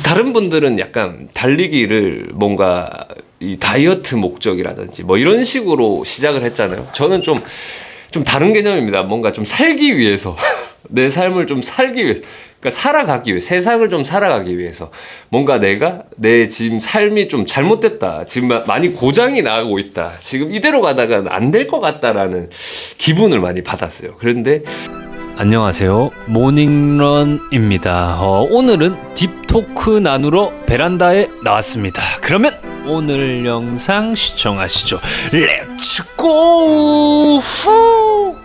다른 분들은 약간 달리기를 뭔가 이 다이어트 목적이라든지 뭐 이런 식으로 시작을 했잖아요. 저는 좀 다른 개념입니다. 뭔가 좀 살기 위해서 내 삶을 좀 살기 위해서, 그러니까 살아가기 위해, 세상을 좀 살아가기 위해서 뭔가 내가 내 지금 삶이 좀 잘못됐다, 지금 많이 고장이 나고 있다, 지금 이대로 가다가 안 될 것 같다라는 기분을 많이 받았어요. 그런데 안녕하세요, 모닝런입니다. 오늘은 딥토크 나누러 베란다에 나왔습니다. 그러면 오늘 영상 시청하시죠. 렛츠고! 후!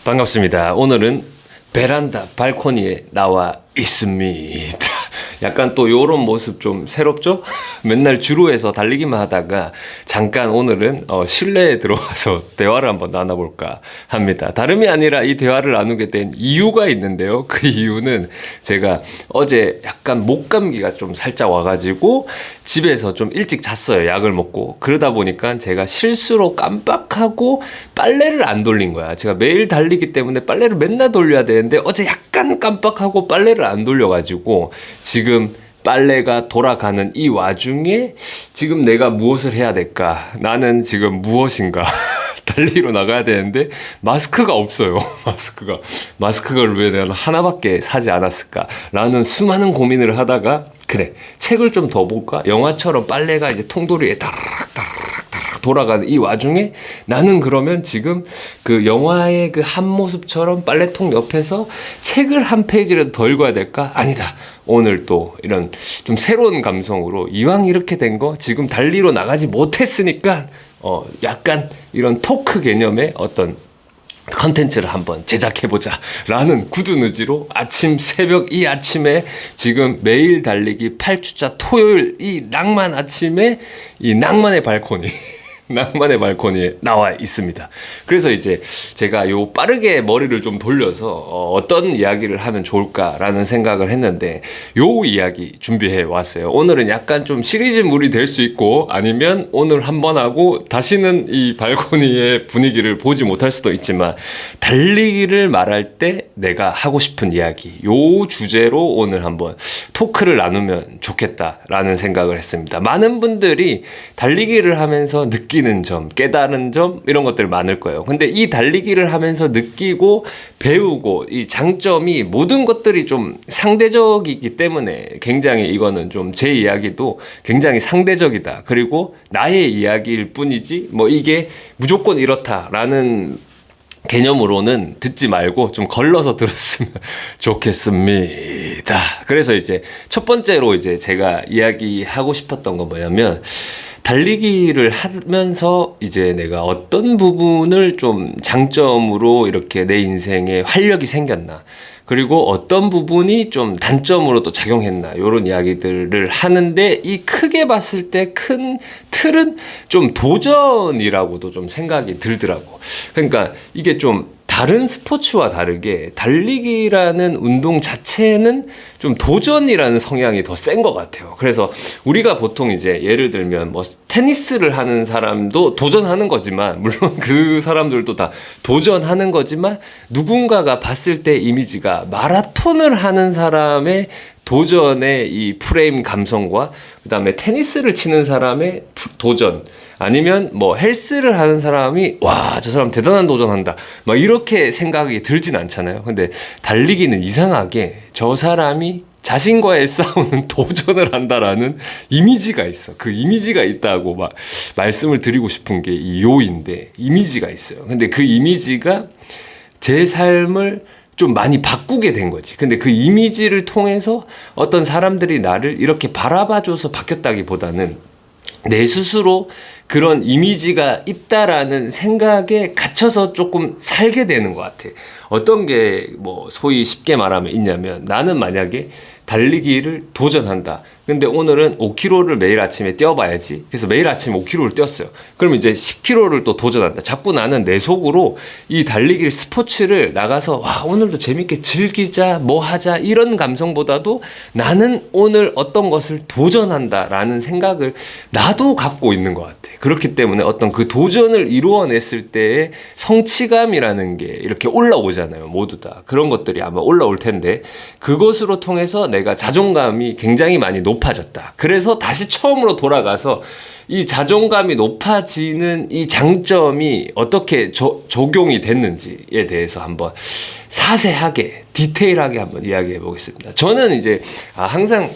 반갑습니다. 오늘은 베란다 발코니에 나와 있습니다. 약간 또 요런 모습 좀 새롭죠? 맨날 주루에서 달리기만 하다가 잠깐 오늘은 실내에 들어와서 대화를 한번 나눠볼까 합니다. 다름이 아니라 이 대화를 나누게 된 이유가 있는데요. 그 이유는 제가 어제 약간 목 감기가 좀 살짝 와가지고 집에서 좀 일찍 잤어요. 약을 먹고. 그러다 보니까 제가 실수로 깜빡하고 빨래를 안 돌린 거야. 제가 매일 달리기 때문에 빨래를 맨날 돌려야 되는데 어제 약간 깜빡하고 빨래를 안 돌려가지고 지금 빨래가 돌아가는 이 와중에 지금 내가 무엇을 해야 될까? 나는 지금 무엇인가? 달리러 나가야 되는데 마스크가 없어요. 마스크를 왜 내가 하나밖에 사지 않았을까? 라는 수많은 고민을 하다가 그래, 책을 좀 더 볼까? 영화처럼 빨래가 이제 통돌이에 다락다락 돌아가는 이 와중에 나는 그러면 지금 그 영화의 그 한 모습처럼 빨래통 옆에서 책을 한 페이지라도 더 읽어야 될까? 아니다. 오늘 또 이런 좀 새로운 감성으로 이왕 이렇게 된 거 지금 달리러 나가지 못했으니까 약간 이런 토크 개념의 어떤 컨텐츠를 한번 제작해보자 라는 굳은 의지로 새벽 이 아침에 지금 매일 달리기 8주차 토요일 이 낭만 아침에 이 낭만의 발코니에 나와 있습니다. 그래서 이제 제가 요 빠르게 머리를 좀 돌려서 어떤 이야기를 하면 좋을까라는 생각을 했는데 요 이야기 준비해 왔어요. 오늘은 약간 좀 시리즈물이 될 수 있고 아니면 오늘 한번 하고 다시는 이 발코니의 분위기를 보지 못할 수도 있지만 달리기를 말할 때 내가 하고 싶은 이야기 요 주제로 오늘 한번 토크를 나누면 좋겠다라는 생각을 했습니다. 많은 분들이 달리기를 하면서 느끼는 점, 깨달은 점 이런 것들 많을 거예요. 근데 이 달리기를 하면서 느끼고 배우고 이 장점이 모든 것들이 좀 상대적이기 때문에 굉장히 이거는 좀 제 이야기도 굉장히 상대적이다. 그리고 나의 이야기일 뿐이지 뭐 이게 무조건 이렇다라는 개념으로는 듣지 말고 좀 걸러서 들었으면 좋겠습니다. 그래서 이제 첫 번째로 이제 제가 이야기하고 싶었던 건 뭐냐면 달리기를 하면서 이제 내가 어떤 부분을 좀 장점으로 이렇게 내 인생에 활력이 생겼나, 그리고 어떤 부분이 좀 단점으로 또 작용했나, 요런 이야기들을 하는데 이 크게 봤을 때 큰 틀은 좀 도전이라고도 좀 생각이 들더라고. 그러니까 이게 좀 다른 스포츠와 다르게 달리기라는 운동 자체는 좀 도전이라는 성향이 더 센 것 같아요. 그래서 우리가 보통 이제 예를 들면 뭐 테니스를 하는 사람도 도전하는 거지만, 물론 그 사람들도 다 도전하는 거지만 누군가가 봤을 때 이미지가 마라톤을 하는 사람의 도전의 이 프레임 감성과 그 다음에 테니스를 치는 사람의 도전, 아니면 뭐 헬스를 하는 사람이 와, 저 사람 대단한 도전한다 막 이렇게 생각이 들진 않잖아요. 근데 달리기는 이상하게 저 사람이 자신과의 싸우는 도전을 한다라는 이미지가 있어. 그 이미지가 있다고 막 말씀을 드리고 싶은 게 이 요인데, 이미지가 있어요. 근데 그 이미지가 제 삶을 좀 많이 바꾸게 된 거지. 근데 그 이미지를 통해서 어떤 사람들이 나를 이렇게 바라봐줘서 바뀌었다기보다는 내 스스로 그런 이미지가 있다라는 생각에 갇혀서 조금 살게 되는 것 같아. 어떤 게 뭐 소위 쉽게 말하면 있냐면, 나는 만약에 달리기를 도전한다. 근데 오늘은 5km를 매일 아침에 뛰어봐야지. 그래서 매일 아침 5km를 뛰었어요. 그럼 이제 10km를 또 도전한다. 자꾸 나는 내 속으로 이 달리기 스포츠를 나가서 와, 오늘도 재밌게 즐기자, 뭐 하자 이런 감성보다도 나는 오늘 어떤 것을 도전한다라는 생각을 나도 갖고 있는 것 같아. 그렇기 때문에 어떤 그 도전을 이루어냈을 때의 성취감이라는 게 이렇게 올라오잖아요. 모두 다. 그런 것들이 아마 올라올 텐데 그것으로 통해서 내가 자존감이 굉장히 많이 높아졌다. 그래서 다시 처음으로 돌아가서 이 자존감이 높아지는 이 장점이 어떻게 적용이 됐는지에 대해서 한번 자세하게 디테일하게 한번 이야기해 보겠습니다. 저는 이제 항상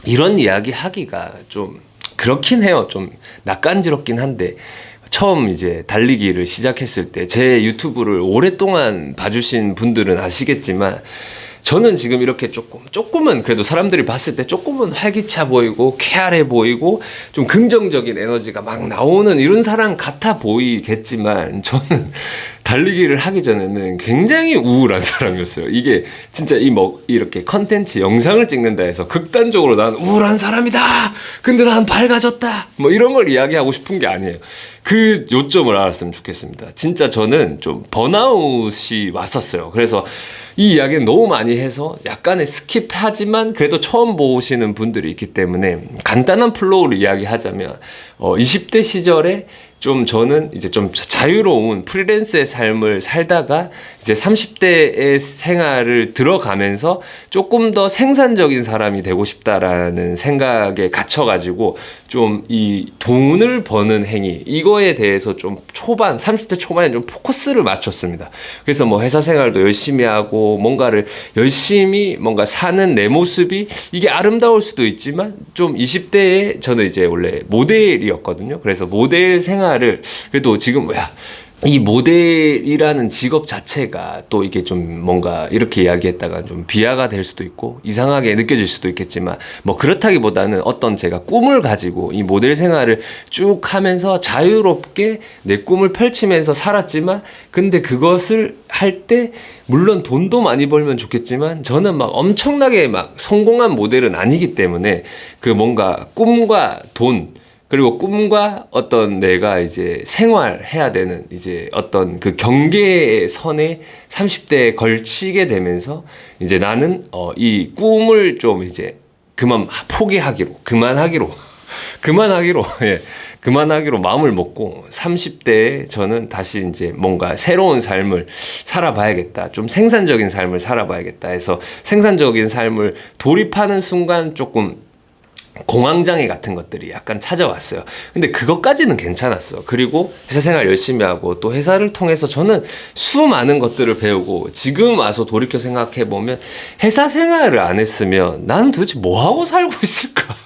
이런 이야기 하기가 좀 그렇긴 해요. 좀 낯간지럽긴 한데 처음 이제 달리기를 시작했을 때 제 유튜브를 오랫동안 봐주신 분들은 아시겠지만 저는 지금 이렇게 조금은 그래도 사람들이 봤을 때 조금은 활기차 보이고 쾌활해 보이고 좀 긍정적인 에너지가 막 나오는 이런 사람 같아 보이겠지만 저는 달리기를 하기 전에는 굉장히 우울한 사람이었어요. 이게 진짜 이렇게 컨텐츠 영상을 찍는다 해서 극단적으로 난 우울한 사람이다. 근데 난 밝아졌다. 뭐 이런 걸 이야기하고 싶은 게 아니에요. 그 요점을 알았으면 좋겠습니다. 진짜 저는 좀 번아웃이 왔었어요. 그래서 이 이야기는 너무 많이 해서 약간의 스킵하지만 그래도 처음 보시는 분들이 있기 때문에 간단한 플로우를 이야기하자면 20대 시절에 좀 저는 이제 좀 자유로운 프리랜서의 삶을 살다가 이제 30대의 생활을 들어가면서 조금 더 생산적인 사람이 되고 싶다라는 생각에 갇혀가지고 좀 이 돈을 버는 행위 이거에 대해서 좀 30대 초반에 좀 포커스를 맞췄습니다. 그래서 뭐 회사 생활도 열심히 하고 뭔가를 열심히 뭔가 사는 내 모습이 이게 아름다울 수도 있지만 좀 20대에 저는 이제 원래 모델이었거든요. 그래서 모델 생활을 그래도 지금 이 모델이라는 직업 자체가 또 이게 좀 뭔가 이렇게 이야기했다가 좀 비하가 될 수도 있고 이상하게 느껴질 수도 있겠지만 뭐 그렇다기보다는 어떤 제가 꿈을 가지고 이 모델 생활을 쭉 하면서 자유롭게 내 꿈을 펼치면서 살았지만 근데 그것을 할 때 물론 돈도 많이 벌면 좋겠지만 저는 막 엄청나게 막 성공한 모델은 아니기 때문에 그 뭔가 꿈과 돈 그리고 꿈과 어떤 내가 이제 생활해야 되는 이제 어떤 그 경계의 선에 30대에 걸치게 되면서 이제 나는 이 꿈을 좀 이제 그만하기로 마음을 먹고 30대에 저는 다시 이제 뭔가 새로운 삶을 살아봐야겠다. 좀 생산적인 삶을 살아봐야겠다 해서 생산적인 삶을 돌입하는 순간 조금 공황장애 같은 것들이 약간 찾아왔어요. 근데 그것까지는 괜찮았어. 그리고 회사 생활 열심히 하고 또 회사를 통해서 저는 수많은 것들을 배우고 지금 와서 돌이켜 생각해보면 회사 생활을 안 했으면 나는 도대체 뭐하고 살고 있을까?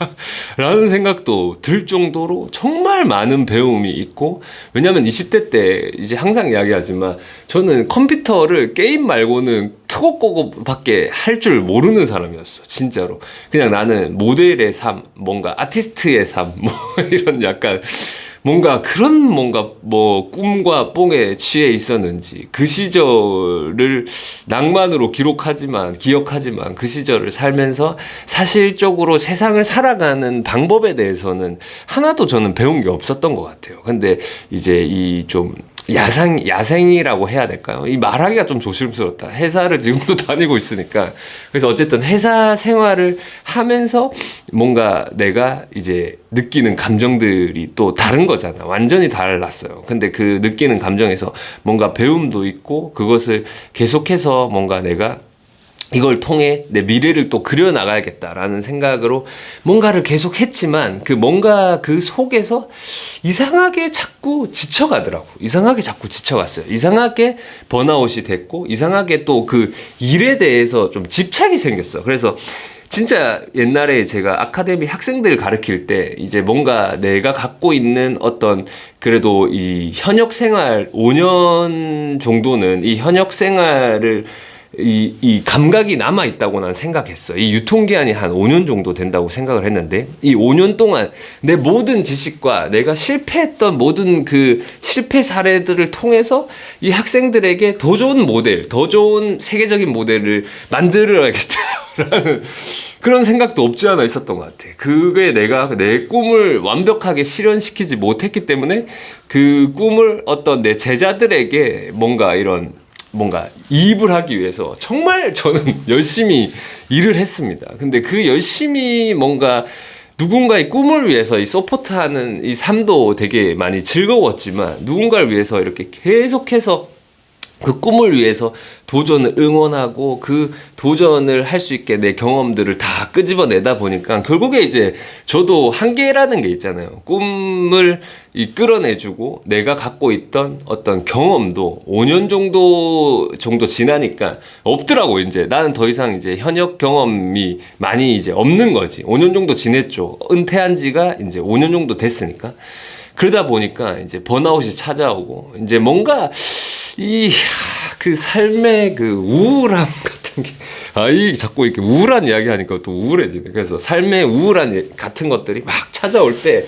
라는 생각도 들 정도로 정말 많은 배움이 있고 왜냐면 20대 때 이제 항상 이야기하지만 저는 컴퓨터를 게임 말고는 켜고 끄고 밖에 할 줄 모르는 사람이었어. 진짜로. 그냥 나는 모델의 삶, 뭔가 아티스트의 삶, 뭐 이런 약간 뭔가 그런 뭔가 뭐 꿈과 뽕에 취해 있었는지 그 시절을 낭만으로 기억하지만 그 시절을 살면서 사실적으로 세상을 살아가는 방법에 대해서는 하나도 저는 배운 게 없었던 것 같아요. 근데 이제 이 좀 야생이라고 해야 될까요? 이 말하기가 좀 조심스럽다. 회사를 지금도 다니고 있으니까. 그래서 어쨌든 회사 생활을 하면서 뭔가 내가 이제 느끼는 감정들이 또 다른 거잖아. 완전히 달랐어요. 근데 그 느끼는 감정에서 뭔가 배움도 있고 그것을 계속해서 뭔가 내가 이걸 통해 내 미래를 또 그려나가야겠다라는 생각으로 뭔가를 계속 했지만 그 뭔가 그 속에서 이상하게 자꾸 지쳐가더라고. 이상하게 자꾸 지쳐갔어요. 이상하게 번아웃이 됐고 이상하게 또 그 일에 대해서 좀 집착이 생겼어. 그래서 진짜 옛날에 제가 아카데미 학생들 가르칠 때 이제 뭔가 내가 갖고 있는 어떤 그래도 이 현역 생활 5년 정도는 이 현역 생활을 이 감각이 남아있다고 난 생각했어. 이 유통기한이 한 5년 정도 된다고 생각을 했는데, 이 5년 동안 내 모든 지식과 내가 실패했던 모든 그 실패 사례들을 통해서 이 학생들에게 더 좋은 모델, 더 좋은 세계적인 모델을 만들어야겠다. 라는 그런 생각도 없지 않아 있었던 것 같아. 그게 내가 내 꿈을 완벽하게 실현시키지 못했기 때문에 그 꿈을 어떤 내 제자들에게 뭔가 이입을 하기 위해서 정말 저는 열심히 일을 했습니다. 근데 그 열심히 뭔가 누군가의 꿈을 위해서 이 서포트하는 이 삶도 되게 많이 즐거웠지만 누군가를 위해서 이렇게 계속해서 그 꿈을 위해서 도전을 응원하고 그 도전을 할 수 있게 내 경험들을 다 끄집어내다 보니까 결국에 이제 저도 한계라는 게 있잖아요. 꿈을 끌어내주고 내가 갖고 있던 어떤 경험도 5년 정도 지나니까 없더라고. 이제 나는 더 이상 이제 현역 경험이 많이 이제 없는 거지. 5년 정도 지냈죠. 은퇴한 지가 이제 5년 정도 됐으니까. 그러다 보니까 이제 번아웃이 찾아오고 이제 뭔가 그 삶의 그 우울함 같은 게, 자꾸 이렇게 우울한 이야기 하니까 또 우울해지네. 그래서 삶의 우울한 같은 것들이 막 찾아올 때,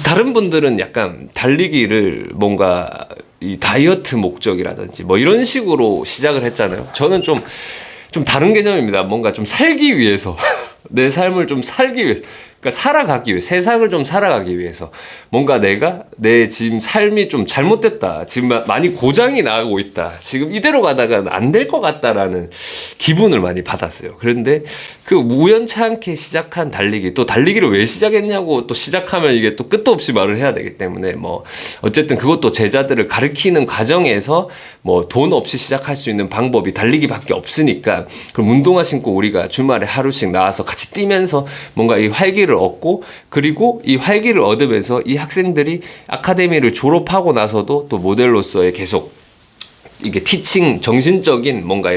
다른 분들은 약간 달리기를 뭔가 이 다이어트 목적이라든지 뭐 이런 식으로 시작을 했잖아요. 저는 좀 다른 개념입니다. 뭔가 좀 살기 위해서, 내 삶을 좀 살기 위해서. 그러니까 살아가기 위해 세상을 좀 살아가기 위해서 뭔가 내가 내 지금 삶이 좀 잘못됐다, 지금 많이 고장이 나고 있다, 지금 이대로 가다가 안 될 것 같다라는 기분을 많이 받았어요. 그런데 그 우연치 않게 시작한 달리기, 또 달리기를 왜 시작했냐고 또 시작하면 이게 또 끝도 없이 말을 해야 되기 때문에 뭐 어쨌든 그것도 제자들을 가르치는 과정에서 뭐 돈 없이 시작할 수 있는 방법이 달리기밖에 없으니까 그럼 운동화 신고 우리가 주말에 하루씩 나와서 같이 뛰면서 뭔가 이 활기를 얻고, 그리고 이 활기를 얻으면서 이 학생들이 아카데미를 졸업하고 나서도 또 모델로서의 계속 이게 티칭, 정신적인 뭔가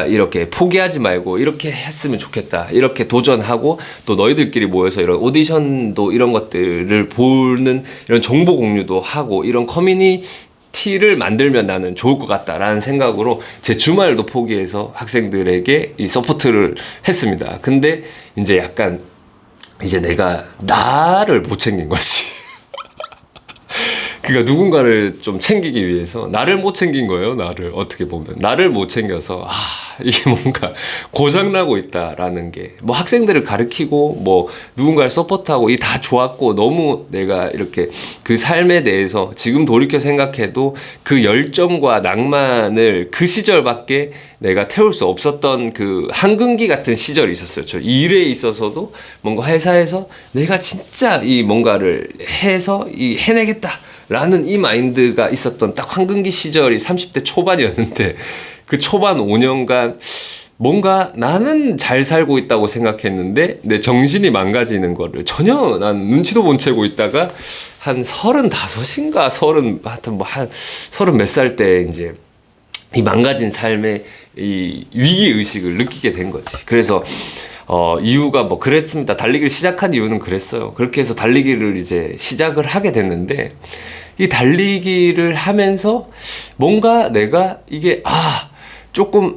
이렇게 포기하지 말고 이렇게 했으면 좋겠다, 이렇게 도전하고 또 너희들끼리 모여서 이런 오디션도 이런 것들을 보는 이런 정보 공유도 하고 이런 커뮤니티를 만들면 나는 좋을 것 같다라는 생각으로 제 주말도 포기해서 학생들에게 이 서포트를 했습니다. 근데 이제 약간 이제 내가 나를 못 챙긴 거지. 그러니까 누군가를 좀 챙기기 위해서 나를 못 챙긴 거예요. 나를 어떻게 보면 나를 못 챙겨서 이게 뭔가 고장나고 있다라는 게, 뭐 학생들을 가르치고 뭐 누군가를 서포트하고 이 다 좋았고 너무 내가 이렇게 그 삶에 대해서 지금 돌이켜 생각해도 그 열정과 낭만을 그 시절밖에 내가 태울 수 없었던 그 한금기 같은 시절이 있었어요. 저 일에 있어서도 뭔가 회사에서 내가 진짜 이 뭔가를 해서 해내겠다 라는 이 마인드가 있었던 딱 황금기 시절이 30대 초반이었는데, 그 초반 5년간 뭔가 나는 잘 살고 있다고 생각했는데 내 정신이 망가지는 거를 전혀 난 눈치도 못 채고 있다가 한 35인가 하여튼 한 30 몇 살 때 이제 이 망가진 삶의 이 위기 의식을 느끼게 된 거지. 그래서 이유가 뭐 그랬습니다. 달리기를 시작한 이유는 그랬어요. 그렇게 해서 달리기를 이제 시작을 하게 됐는데, 이 달리기를 하면서 뭔가 내가 이게 조금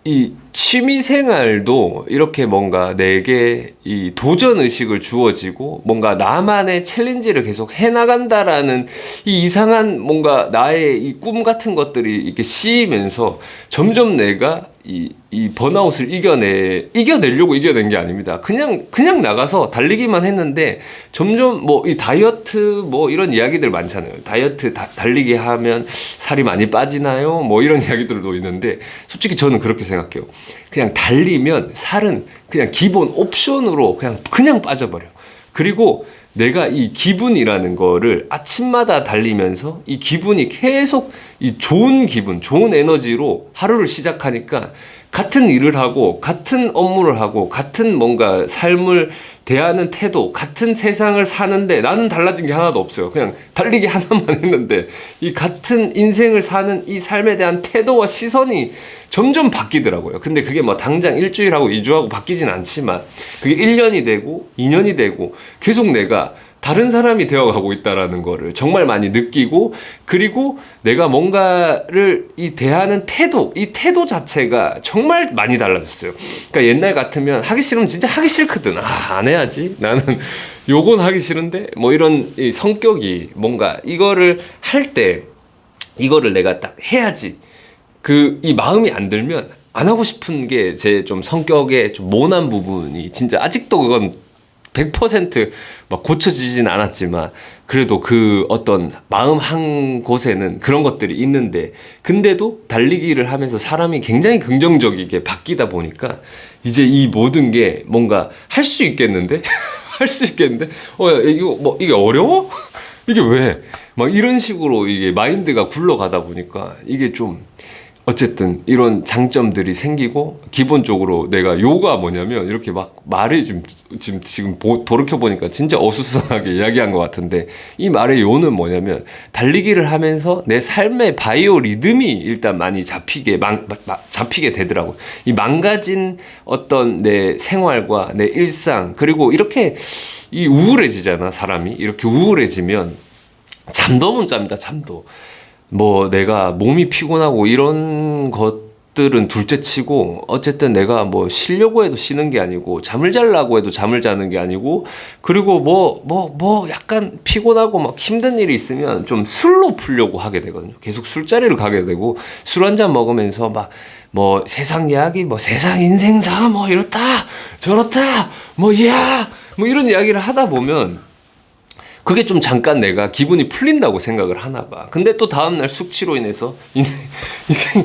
이 취미 생활도 이렇게 뭔가 내게 이 도전 의식을 주어지고 뭔가 나만의 챌린지를 계속 해나간다라는 이 이상한 뭔가 나의 이 꿈 같은 것들이 이렇게 씌이면서 점점 내가 이 번아웃을 이겨내려고 이겨낸 게 아닙니다. 그냥 나가서 달리기만 했는데 점점 뭐 이 다이어트 뭐 이런 이야기들 많잖아요. 다이어트 달리기 하면 살이 많이 빠지나요? 뭐 이런 이야기들도 있는데 솔직히 저는 그렇게 생각해요. 그냥 달리면 살은 그냥 기본 옵션으로 그냥 빠져버려. 그리고 내가 이 기분이라는 거를 아침마다 달리면서 이 기분이 계속 이 좋은 기분, 좋은 에너지로 하루를 시작하니까 같은 일을 하고 같은 업무를 하고 같은 뭔가 삶을 대하는 태도, 같은 세상을 사는데 나는 달라진 게 하나도 없어요. 그냥 달리기 하나만 했는데 이 같은 인생을 사는 이 삶에 대한 태도와 시선이 점점 바뀌더라고요. 근데 그게 뭐 당장 일주일하고 2주하고 바뀌진 않지만 그게 1년이 되고 2년이 되고 계속 내가 다른 사람이 되어가고 있다라는 거를 정말 많이 느끼고, 그리고 내가 뭔가를 대하는 태도, 이 태도 자체가 정말 많이 달라졌어요. 그러니까 옛날 같으면 하기 싫으면 진짜 하기 싫거든. 안 해야지. 나는 요건 하기 싫은데 뭐 이런 이 성격이 뭔가 이거를 할 때 이거를 내가 딱 해야지. 이 마음이 안 들면 안 하고 싶은 게 제 좀 성격의 좀 모난 부분이 진짜 아직도 그건 100%막 고쳐지진 않았지만 그래도 그 어떤 마음 한 곳에는 그런 것들이 있는데 근데도 달리기를 하면서 사람이 굉장히 긍정적이게 바뀌다 보니까 이제 이 모든 게 뭔가 할 수 있겠는데? 할 수 있겠는데? 야, 이거 뭐 이게 어려워? 이게 왜? 막 이런 식으로 이게 마인드가 굴러가다 보니까 이게 좀 어쨌든 이런 장점들이 생기고 기본적으로 내가 요가 뭐냐면 이렇게 막 말을 지금 돌이켜 보니까 진짜 어수선하게 이야기한 것 같은데 이 말의 요는 뭐냐면 달리기를 하면서 내 삶의 바이오 리듬이 일단 많이 잡히게 되더라고. 이 망가진 어떤 내 생활과 내 일상 그리고 이렇게 이 우울해지잖아 사람이 이렇게 우울해지면 잠도 못 잡니다 잠도. 뭐 내가 몸이 피곤하고 이런 것들은 둘째치고 어쨌든 내가 뭐 쉬려고 해도 쉬는 게 아니고 잠을 자려고 해도 잠을 자는 게 아니고 그리고 뭐 약간 피곤하고 막 힘든 일이 있으면 좀 술로 풀려고 하게 되거든요. 계속 술자리를 가게 되고 술 한 잔 먹으면서 막 뭐 세상 이야기 뭐 세상 인생사 뭐 이렇다 저렇다 뭐 이런 이야기를 하다 보면 그게 좀 잠깐 내가 기분이 풀린다고 생각을 하나 봐. 근데 또 다음날 숙취로 인해서 인생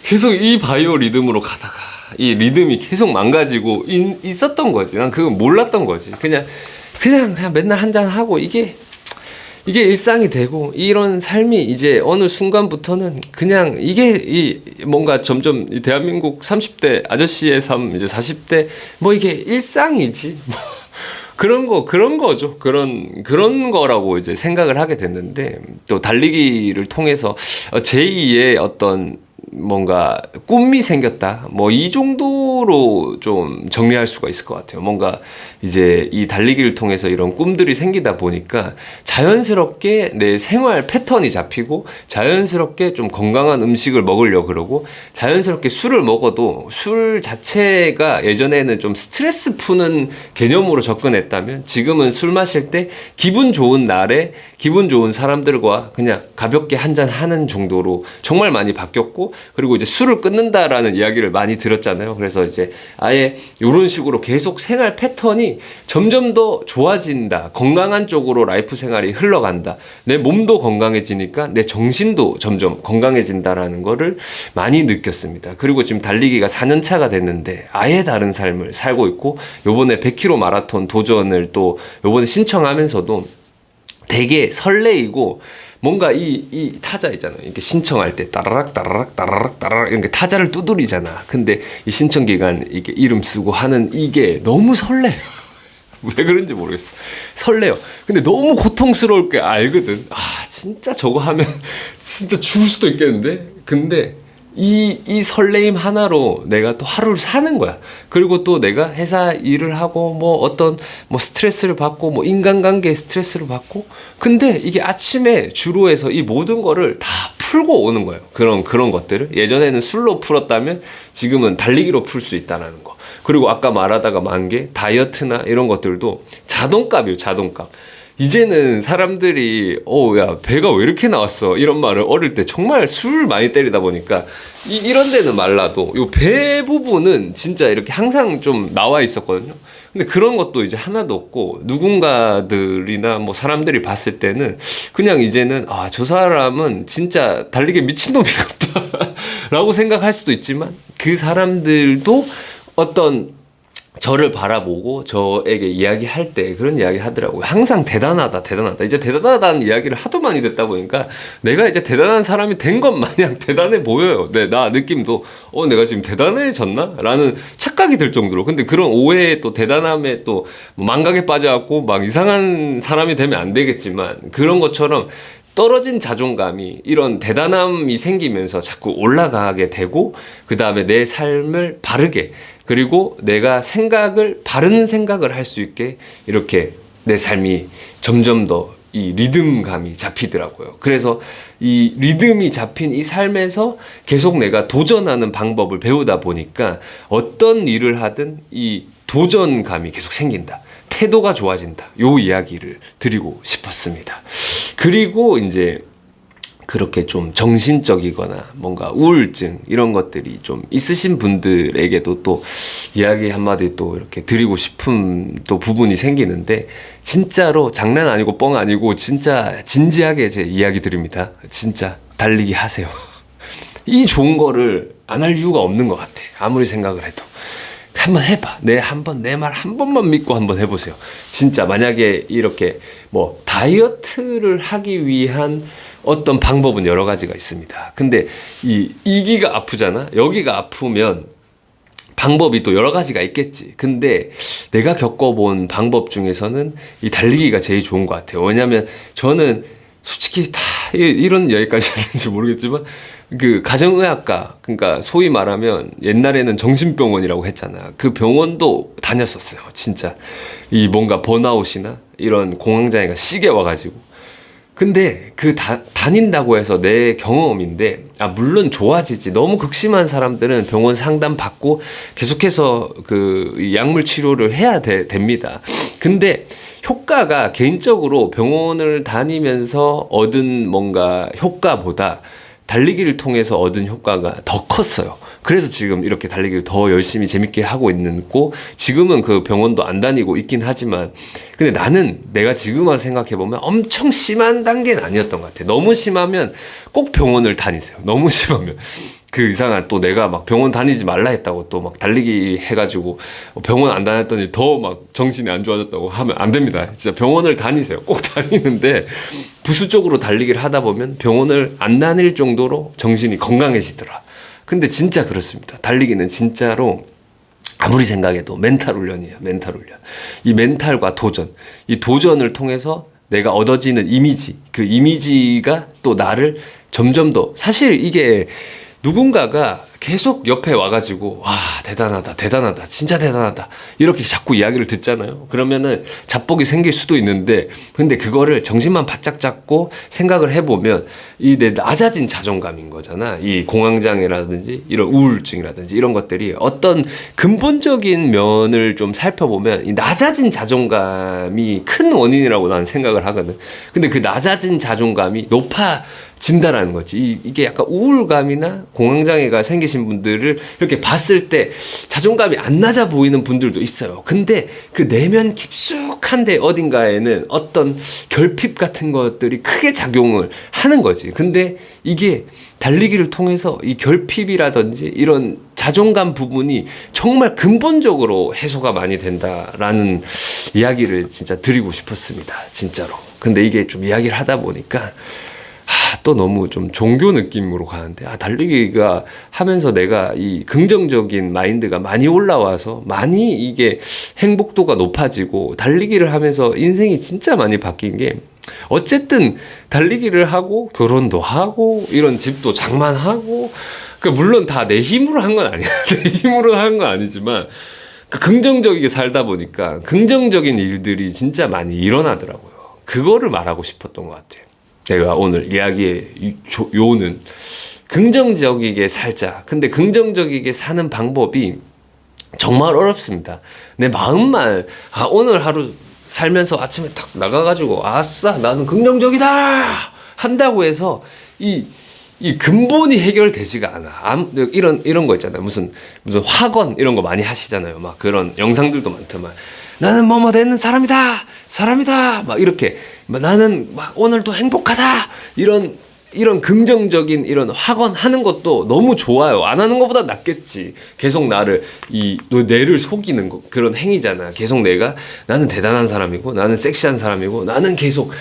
계속 이 바이오 리듬으로 가다가 이 리듬이 계속 망가지고 있었던 거지. 난 그건 몰랐던 거지. 그냥 맨날 한잔 하고 이게 일상이 되고 이런 삶이 이제 어느 순간부터는 그냥 이게 뭔가 점점 이 대한민국 30대 아저씨의 삶 이제 40대 뭐 이게 일상이지. 그런 거죠. 그런 거라고 이제 생각을 하게 됐는데, 또 달리기를 통해서 제2의 어떤 뭔가 꿈이 생겼다. 뭐 이 정도로 좀 정리할 수가 있을 것 같아요. 뭔가 이제 이 달리기를 통해서 이런 꿈들이 생기다 보니까 자연스럽게 내 생활 패턴이 잡히고 자연스럽게 좀 건강한 음식을 먹으려고 그러고 자연스럽게 술을 먹어도 술 자체가 예전에는 좀 스트레스 푸는 개념으로 접근했다면 지금은 술 마실 때 기분 좋은 날에 기분 좋은 사람들과 그냥 가볍게 한잔 하는 정도로 정말 많이 바뀌었고 그리고 이제 술을 끊는다라는 이야기를 많이 들었잖아요. 그래서 이제 아예 이런 식으로 계속 생활 패턴이 점점 더 좋아진다. 건강한 쪽으로 라이프 생활이 흘러간다. 내 몸도 건강해지니까 내 정신도 점점 건강해진다라는 거를 많이 느꼈습니다. 그리고 지금 달리기가 4년 차가 됐는데 아예 다른 삶을 살고 있고 요번에 100km 마라톤 도전을 또 요번에 신청하면서도 되게 설레이고 뭔가 이 타자 있잖아요. 이렇게 신청할 때 따라락 이렇게 타자를 두드리잖아. 근데 이 신청 기간 이게 이름 쓰고 하는 이게 너무 설레요. 왜 그런지 모르겠어. 설레요. 근데 너무 고통스러울 게 알거든. 아, 진짜 저거 하면 진짜 죽을 수도 있겠는데? 근데 이 설레임 하나로 내가 또 하루를 사는 거야. 그리고 또 내가 회사 일을 하고 뭐 어떤 뭐 스트레스를 받고 뭐 인간관계에 스트레스를 받고 근데 이게 아침에 주로 해서 이 모든 거를 다 풀고 오는 거예요. 그런 것들을 예전에는 술로 풀었다면 지금은 달리기로 풀 수 있다는 거. 그리고 아까 말하다가 만 게 다이어트나 이런 것들도 자동값이에요. 자동값. 이제는 사람들이 야 배가 왜 이렇게 나왔어 이런 말을 어릴 때 정말 술을 많이 때리다 보니까 이런 데는 말라도 요 배 부분은 진짜 이렇게 항상 좀 나와 있었거든요. 근데 그런 것도 이제 하나도 없고 누군가들이나 뭐 사람들이 봤을 때는 그냥 이제는 저 사람은 진짜 달리기 미친놈이겠다 라고 생각할 수도 있지만 그 사람들도 어떤 저를 바라보고 저에게 이야기할 때 그런 이야기 하더라고요. 항상 대단하다. 이제 대단하다는 이야기를 하도 많이 듣다 보니까 내가 이제 대단한 사람이 된 것 마냥 대단해 보여요. 나 느낌도 내가 지금 대단해졌나? 라는 착각이 들 정도로. 근데 그런 오해에 또 대단함에 또 망각에 빠져갖고 막 이상한 사람이 되면 안 되겠지만 그런 것처럼 떨어진 자존감이 이런 대단함이 생기면서 자꾸 올라가게 되고 그 다음에 내 삶을 바르게 그리고 내가 바른 생각을 할 수 있게 이렇게 내 삶이 점점 더 이 리듬감이 잡히더라고요. 그래서 이 리듬이 잡힌 이 삶에서 계속 내가 도전하는 방법을 배우다 보니까 어떤 일을 하든 이 도전감이 계속 생긴다. 태도가 좋아진다. 요 이야기를 드리고 싶었습니다. 그리고 이제 그렇게 좀 정신적이거나 뭔가 우울증 이런 것들이 좀 있으신 분들에게도 또 이야기 한마디 또 이렇게 드리고 싶은 또 부분이 생기는데, 진짜로 장난 아니고 뻥 아니고 진짜 진지하게 제 이야기 드립니다. 진짜 달리기 하세요. 이 좋은 거를 안 할 이유가 없는 것 같아. 아무리 생각을 해도. 한번 해봐. 내 말 한 번만 믿고 한번 해보세요. 진짜 만약에 이렇게 뭐 다이어트를 하기 위한 어떤 방법은 여러 가지가 있습니다. 근데 이기가 아프잖아. 여기가 아프면 방법이 또 여러 가지가 있겠지. 근데 내가 겪어본 방법 중에서는 이 달리기가 제일 좋은 것 같아요. 왜냐면 저는 솔직히 다 이런 여기까지 하는지 모르겠지만 그 가정의학과, 그러니까 소위 말하면 옛날에는 정신병원이라고 했잖아. 그 병원도 다녔었어요. 진짜 이 뭔가 번아웃이나 이런 공황장애가 시게 와가지고. 근데 다닌다고 해서 내 경험인데, 물론 좋아지지. 너무 극심한 사람들은 병원 상담 받고 계속해서 그 약물 치료를 해야 됩니다. 근데 효과가 개인적으로 병원을 다니면서 얻은 뭔가 효과보다 달리기를 통해서 얻은 효과가 더 컸어요. 그래서 지금 이렇게 달리기를 더 열심히 재밌게 하고 있는 거. 지금은 그 병원도 안 다니고 있긴 하지만, 근데 나는 내가 지금 와서 생각해보면 엄청 심한 단계는 아니었던 것 같아. 너무 심하면 꼭 병원을 다니세요. 너무 심하면. 그 이상한, 또 내가 막 병원 다니지 말라 했다고 또 막 달리기 해가지고 병원 안 다녔더니 더 막 정신이 안 좋아졌다고 하면 안 됩니다. 진짜 병원을 다니세요. 꼭 다니는데 부수적으로 달리기를 하다 보면 병원을 안 다닐 정도로 정신이 건강해지더라. 근데 진짜 그렇습니다. 달리기는 진짜로 아무리 생각해도 멘탈 훈련이에요. 멘탈 훈련. 이 멘탈과 도전, 이 도전을 통해서 내가 얻어지는 이미지, 그 이미지가 또 나를 점점 더, 사실 이게 누군가가 계속 옆에 와가지고 와 대단하다 진짜 대단하다 이렇게 자꾸 이야기를 듣잖아요. 그러면은 자뻑이 생길 수도 있는데, 근데 그거를 정신만 바짝 잡고 생각을 해보면 이 내 낮아진 자존감인 거잖아. 이 공황장애라든지 이런 우울증이라든지 이런 것들이 어떤 근본적인 면을 좀 살펴보면 이 낮아진 자존감이 큰 원인이라고 나는 생각을 하거든. 근데 그 낮아진 자존감이 높아진다라는 거지. 이게 약간 우울감이나 공황장애가 생기신 분들을 이렇게 봤을 때 자존감이 안 낮아 보이는 분들도 있어요. 근데 그 내면 깊숙한데 어딘가에는 어떤 결핍 같은 것들이 크게 작용을 하는 거지. 근데 이게 달리기를 통해서 이 결핍이라든지 이런 자존감 부분이 정말 근본적으로 해소가 많이 된다라는 이야기를 진짜 드리고 싶었습니다. 진짜로. 근데 이게 좀 이야기를 하다 보니까 또 너무 좀 종교 느낌으로 가는데, 달리기가 하면서 내가 이 긍정적인 마인드가 많이 올라와서 많이 이게 행복도가 높아지고, 달리기를 하면서 인생이 진짜 많이 바뀐 게, 어쨌든 달리기를 하고 결혼도 하고 이런 집도 장만하고, 물론 다 내 힘으로 한 건 아니야. 내 힘으로 한 건 아니지만 긍정적이게 살다 보니까 긍정적인 일들이 진짜 많이 일어나더라고요. 그거를 말하고 싶었던 것 같아요. 제가 오늘 이야기의 요는 긍정적이게 살자. 근데 긍정적이게 사는 방법이 정말 어렵습니다. 내 마음만, 오늘 하루 살면서 아침에 탁 나가가지고 아싸 나는 긍정적이다 한다고 해서 이 근본이 해결되지가 않아. 이런 거 있잖아요. 무슨 학원 이런 거 많이 하시잖아요. 막 그런 영상들도 많더만. 나는 뭐뭐 되는 사람이다 막 이렇게 나는 막 오늘도 행복하다 이런 긍정적인 이런 학원 하는 것도 너무 좋아요. 안 하는 것보다 낫겠지. 계속 뇌를 속이는 거, 그런 행위잖아. 계속 나는 대단한 사람이고, 나는 섹시한 사람이고, 나는 계속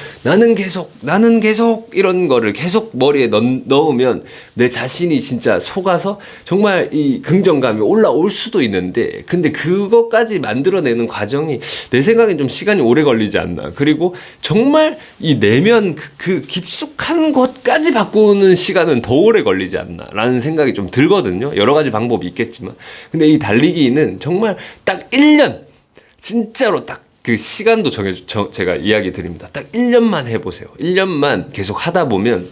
이런 거를 계속 머리에 넣으면 내 자신이 진짜 속아서 정말 이 긍정감이 올라올 수도 있는데, 근데 그것까지 만들어내는 과정이 내 생각엔 좀 시간이 오래 걸리지 않나. 그리고 정말 이 내면 그 깊숙한 것까지 바꾸는 시간은 더 오래 걸리지 않나 라는 생각이 좀 들거든요. 여러 가지 방법이 있겠지만, 근데 이 달리기는 정말 딱 1년, 진짜로 딱 그 시간도 제가 이야기 드립니다. 딱 1년만 해보세요. 1년만 계속 하다 보면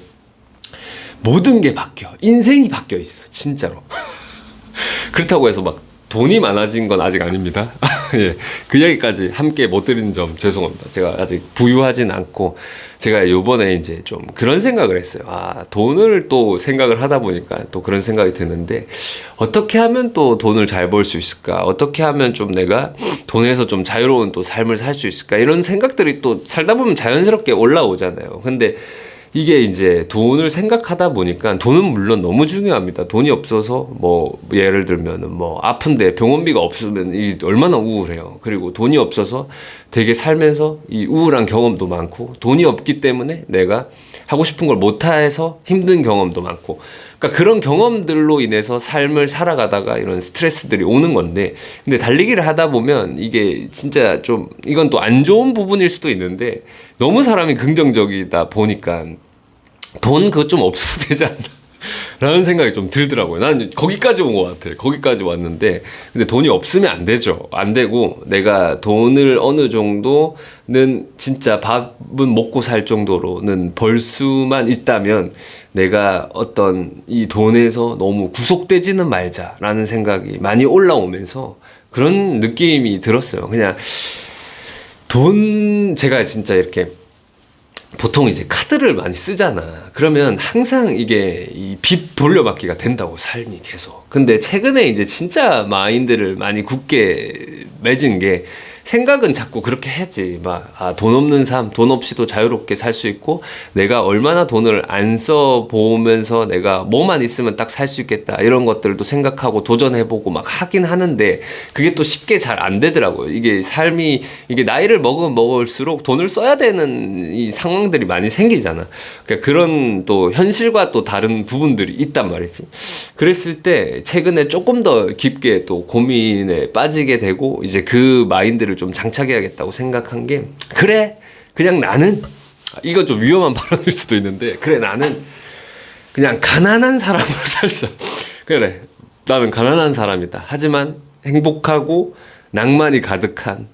모든 게 바뀌어. 인생이 바뀌어 있어. 진짜로. 그렇다고 해서 막 돈이 많아진 건 아직 아닙니다. 예, 그 이야기까지 함께 못 드린 점 죄송합니다. 제가 아직 부유하진 않고 제가 요번에 이제 좀 그런 생각을 했어요. 아, 돈을 또 생각을 하다 보니까 또 그런 생각이 드는데 어떻게 하면 또 돈을 잘 벌 수 있을까? 어떻게 하면 좀 내가 돈에서 좀 자유로운 또 삶을 살 수 있을까? 이런 생각들이 또 살다 보면 자연스럽게 올라오잖아요. 근데 이게 이제 돈을 생각하다 보니까 돈은 물론 너무 중요합니다. 돈이 없어서 뭐 예를 들면은 뭐 아픈데 병원비가 없으면 이 얼마나 우울해요. 그리고 돈이 없어서 되게 살면서 이 우울한 경험도 많고 돈이 없기 때문에 내가 하고 싶은 걸 못해서 힘든 경험도 많고 그러니까 그런 경험들로 인해서 삶을 살아가다가 이런 스트레스들이 오는 건데 근데 달리기를 하다 보면 이게 진짜 좀 이건 또 안 좋은 부분일 수도 있는데 너무 사람이 긍정적이다 보니까 돈 그거 좀 없어도 되지 않나 라는 생각이 좀 들더라고요. 난 거기까지 온 것 같아. 거기까지 왔는데 근데 돈이 없으면 안 되죠. 안 되고 내가 돈을 어느 정도는 진짜 밥은 먹고 살 정도로는 벌 수만 있다면 내가 어떤 이 돈에서 너무 구속되지는 말자라는 생각이 많이 올라오면서 그런 느낌이 들었어요. 그냥 제가 진짜 이렇게 보통 이제 카드를 많이 쓰잖아. 그러면 항상 이게 이 빚 돌려받기가 된다고 삶이 계속. 근데 최근에 이제 진짜 마인드를 많이 굳게 맺은 게 생각은 자꾸 그렇게 해야지. 막, 아, 돈 없는 삶, 돈 없이도 자유롭게 살 수 있고, 내가 얼마나 돈을 안 써보면서 내가 뭐만 있으면 딱 살 수 있겠다. 이런 것들도 생각하고 도전해보고 막 하긴 하는데, 그게 또 쉽게 잘 안 되더라고요. 이게 삶이, 이게 나이를 먹으면 먹을수록 돈을 써야 되는 이 상황들이 많이 생기잖아. 그러니까 그런 또 현실과 또 다른 부분들이 있단 말이지. 그랬을 때, 최근에 조금 더 깊게 또 고민에 빠지게 되고, 이제 그 마인드를 좀 장착해야겠다고 생각한 게 그래 그냥 나는 이건 좀 위험한 발언일 수도 있는데 그래 나는 그냥 가난한 사람으로 살자. 그래 나는 가난한 사람이다. 하지만 행복하고 낭만이 가득한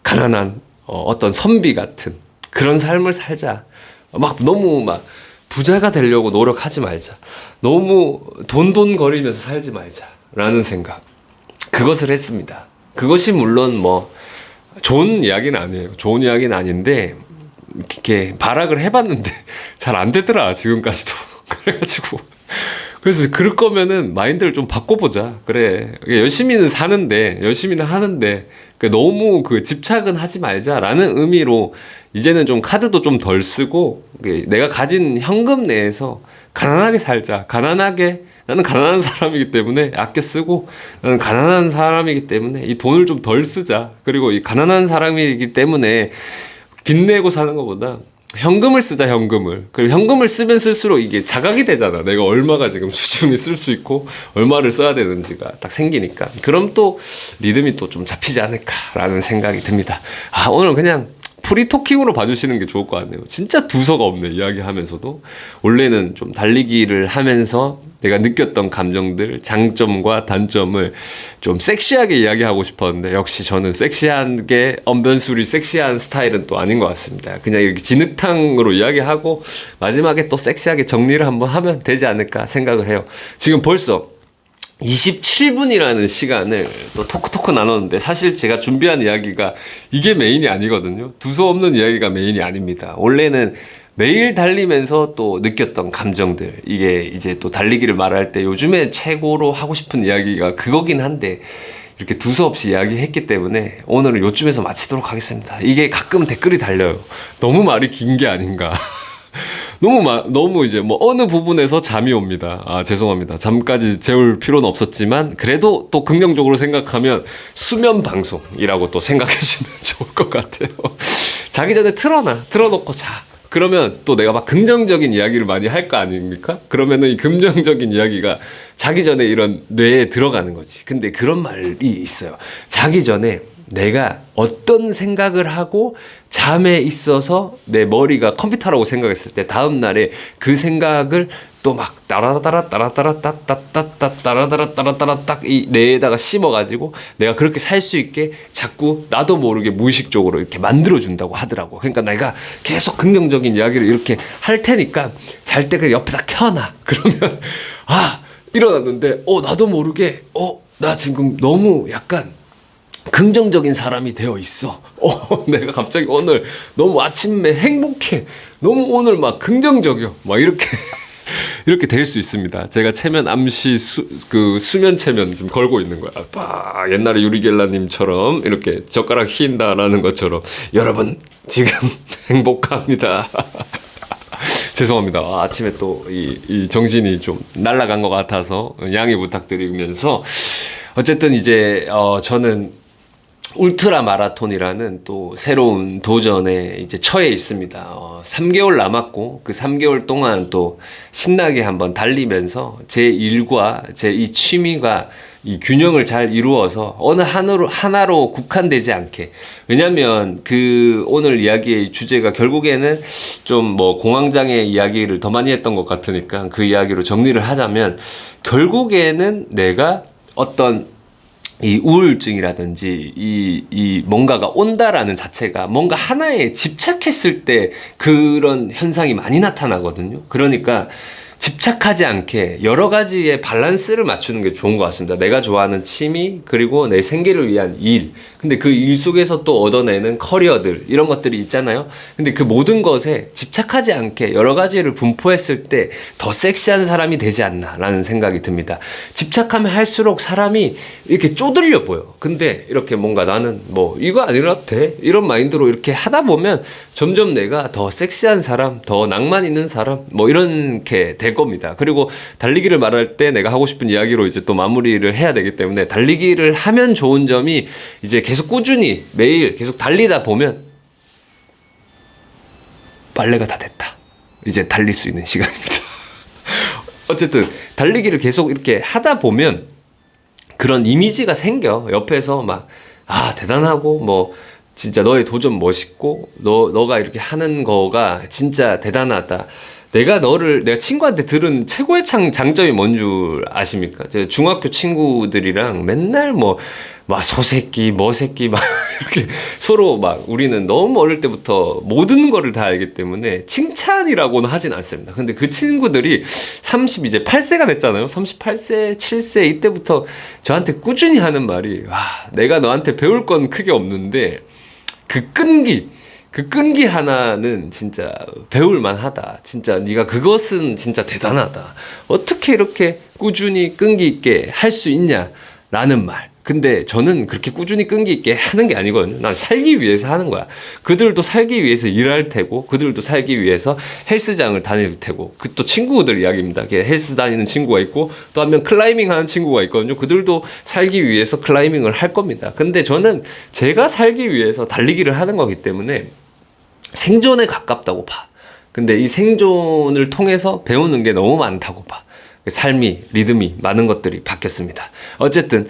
가난한 어떤 선비 같은 그런 삶을 살자. 막 너무 막 부자가 되려고 노력하지 말자. 너무 돈돈거리면서 살지 말자라는 생각 그것을 했습니다. 그것이 물론 뭐 좋은 이야기는 아니에요. 좋은 이야기는 아닌데 이렇게 발악을 해봤는데 잘 안 되더라 지금까지도. 그래가지고 그래서 그럴 거면은 마인드를 좀 바꿔보자. 그래 열심히는 사는데 열심히는 하는데 너무 그 집착은 하지 말자라는 의미로 이제는 좀 카드도 좀 덜 쓰고 내가 가진 현금 내에서 가난하게 살자. 가난하게 나는 가난한 사람이기 때문에 아껴 쓰고 나는 가난한 사람이기 때문에 이 돈을 좀 덜 쓰자. 그리고 이 가난한 사람이기 때문에 빚내고 사는 것보다 현금을 쓰자. 현금을. 그리고 현금을 쓰면 쓸수록 이게 자각이 되잖아. 내가 얼마가 지금 수중에 쓸 수 있고 얼마를 써야 되는지가 딱 생기니까 그럼 또 리듬이 또 좀 잡히지 않을까라는 생각이 듭니다. 아 오늘 그냥 프리토킹으로 봐주시는 게 좋을 것 같네요. 진짜 두서가 없네 이야기하면서도. 원래는 좀 달리기를 하면서 내가 느꼈던 감정들 장점과 단점을 좀 섹시하게 이야기하고 싶었는데 역시 저는 섹시한 게 언변술이 섹시한 스타일은 또 아닌 것 같습니다. 그냥 이렇게 진흙탕으로 이야기하고 마지막에 또 섹시하게 정리를 한번 하면 되지 않을까 생각을 해요. 지금 벌써 27분이라는 시간을 또 토크 나눴는데 사실 제가 준비한 이야기가 이게 메인이 아니거든요. 두서없는 이야기가 메인이 아닙니다. 원래는 매일 달리면서 또 느꼈던 감정들 이게 이제 또 달리기를 말할 때 요즘에 최고로 하고 싶은 이야기가 그거긴 한데 이렇게 두서없이 이야기했기 때문에 오늘은 요쯤에서 마치도록 하겠습니다. 이게 가끔 댓글이 달려요. 너무 말이 긴 게 아닌가. 너무 이제 뭐 어느 부분에서 잠이 옵니다. 아, 죄송합니다. 잠까지 재울 필요는 없었지만 그래도 또 긍정적으로 생각하면 수면 방송이라고 또 생각해 주시면 좋을 것 같아요. 자기 전에 틀어놓고 자. 그러면 또 내가 막 긍정적인 이야기를 많이 할 거 아닙니까? 그러면은 이 긍정적인 이야기가 자기 전에 이런 뇌에 들어가는 거지. 근데 그런 말이 있어요. 자기 전에 내가 어떤 생각을 하고 잠에 있어서 내 머리가 컴퓨터라고 생각했을 때 다음 날에 그 생각을 또 막 따라따라 딱 이 뇌에다가 심어가지고 내가 그렇게 살 수 있게 자꾸 나도 모르게 무의식적으로 이렇게 만들어준다고 하더라고. 그러니까 내가 계속 긍정적인 이야기를 이렇게 할 테니까 잘 때 그 옆에다 켜놔. 그러면 아 일어났는데 나도 모르게 나 지금 너무 약간 긍정적인 사람이 되어 있어. 내가 갑자기 오늘 너무 아침에 행복해. 너무 오늘 막 긍정적이야. 막 이렇게 이렇게 될 수 있습니다. 제가 체면 암시 수면 체면 지금 걸고 있는 거야. 옛날에 유리겔라님처럼 이렇게 젓가락 휜다라는 것처럼 여러분 지금 행복합니다. 죄송합니다. 아침에 또 이 정신이 좀 날아간 것 같아서 양해 부탁드리면서 어쨌든 이제 저는 울트라 마라톤이라는 또 새로운 도전에 이제 처해 있습니다. 3개월 남았고 그 3개월 동안 또 신나게 한번 달리면서 제 일과 제 이 취미가 이 균형을 잘 이루어서 어느 하나로 국한되지 않게. 왜냐면 그 오늘 이야기의 주제가 결국에는 좀 뭐 공황장애 이야기를 더 많이 했던 것 같으니까 그 이야기로 정리를 하자면 결국에는 내가 어떤 이 우울증이라든지 이 뭔가가 온다라는 자체가 뭔가 하나에 집착했을 때 그런 현상이 많이 나타나거든요. 그러니까 집착하지 않게 여러 가지의 밸런스를 맞추는 게 좋은 것 같습니다. 내가 좋아하는 취미, 그리고 내 생계를 위한 일. 근데 그 일 속에서 또 얻어내는 커리어들, 이런 것들이 있잖아요. 근데 그 모든 것에 집착하지 않게 여러 가지를 분포했을 때 더 섹시한 사람이 되지 않나라는 생각이 듭니다. 집착하면 할수록 사람이 이렇게 쪼들려 보여. 근데 이렇게 뭔가 나는 뭐 이거 아니라도 돼? 이런 마인드로 이렇게 하다 보면 점점 내가 더 섹시한 사람, 더 낭만 있는 사람, 뭐 이렇게 될 겁니다. 그리고 달리기를 말할 때 내가 하고 싶은 이야기로 이제 또 마무리를 해야 되기 때문에 달리기를 하면 좋은 점이 이제 계속 꾸준히 매일 계속 달리다 보면 빨래가 다 됐다. 이제 달릴 수 있는 시간입니다. 어쨌든 달리기를 계속 이렇게 하다 보면 그런 이미지가 생겨. 옆에서 막 대단하고 뭐 진짜 너의 도전 멋있고 너가 이렇게 하는 거가 진짜 대단하다. 내가 친구한테 들은 최고의 장점이 뭔 줄 아십니까? 제가 중학교 친구들이랑 맨날 막 소새끼, 머새끼, 막 이렇게 서로 막 우리는 너무 어릴 때부터 모든 거를 다 알기 때문에 칭찬이라고는 하진 않습니다. 근데 그 친구들이 이제 8세가 됐잖아요. 38세, 7세 이때부터 저한테 꾸준히 하는 말이 내가 너한테 배울 건 크게 없는데 그 끈기 하나는 진짜 배울만 하다. 진짜 네가 그것은 진짜 대단하다. 어떻게 이렇게 꾸준히 끈기 있게 할 수 있냐? 라는 말. 근데 저는 그렇게 꾸준히 끈기 있게 하는 게 아니거든요. 난 살기 위해서 하는 거야. 그들도 살기 위해서 일할 테고, 그들도 살기 위해서 헬스장을 다닐 테고, 그 또 친구들 이야기입니다. 헬스 다니는 친구가 있고, 또 한 명 클라이밍 하는 친구가 있거든요. 그들도 살기 위해서 클라이밍을 할 겁니다. 근데 저는 제가 살기 위해서 달리기를 하는 거기 때문에 생존에 가깝다고 봐. 근데 이 생존을 통해서 배우는 게 너무 많다고 봐. 삶이, 리듬이, 많은 것들이 바뀌었습니다. 어쨌든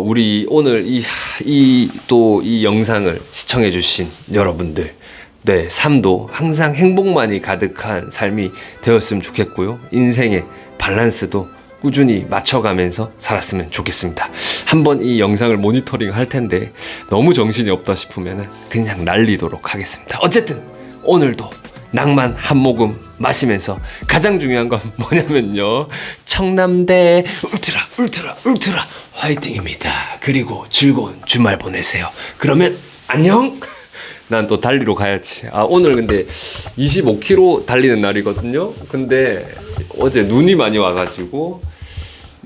우리 오늘 이 영상을 시청해주신 여러분들, 네, 삶도 항상 행복만이 가득한 삶이 되었으면 좋겠고요. 인생의 밸런스도 꾸준히 맞춰가면서 살았으면 좋겠습니다. 한번 이 영상을 모니터링 할 텐데 너무 정신이 없다 싶으면 그냥 날리도록 하겠습니다. 어쨌든 오늘도 낭만 한 모금 마시면서 가장 중요한 건 뭐냐면요, 청남대 울트라 화이팅입니다. 그리고 즐거운 주말 보내세요. 그러면 안녕. 난 또 달리러 가야지. 오늘 근데 25km 달리는 날이거든요. 근데 어제 눈이 많이 와가지고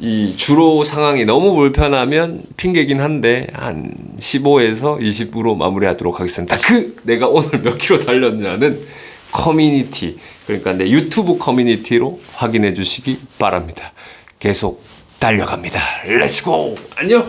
이 주로 상황이 너무 불편하면 핑계긴 한데 한 15에서 20으로 마무리하도록 하겠습니다. 내가 오늘 몇 킬로 달렸냐는 커뮤니티, 그러니까 내 유튜브 커뮤니티로 확인해 주시기 바랍니다. 계속 달려갑니다. 렛츠고! 안녕!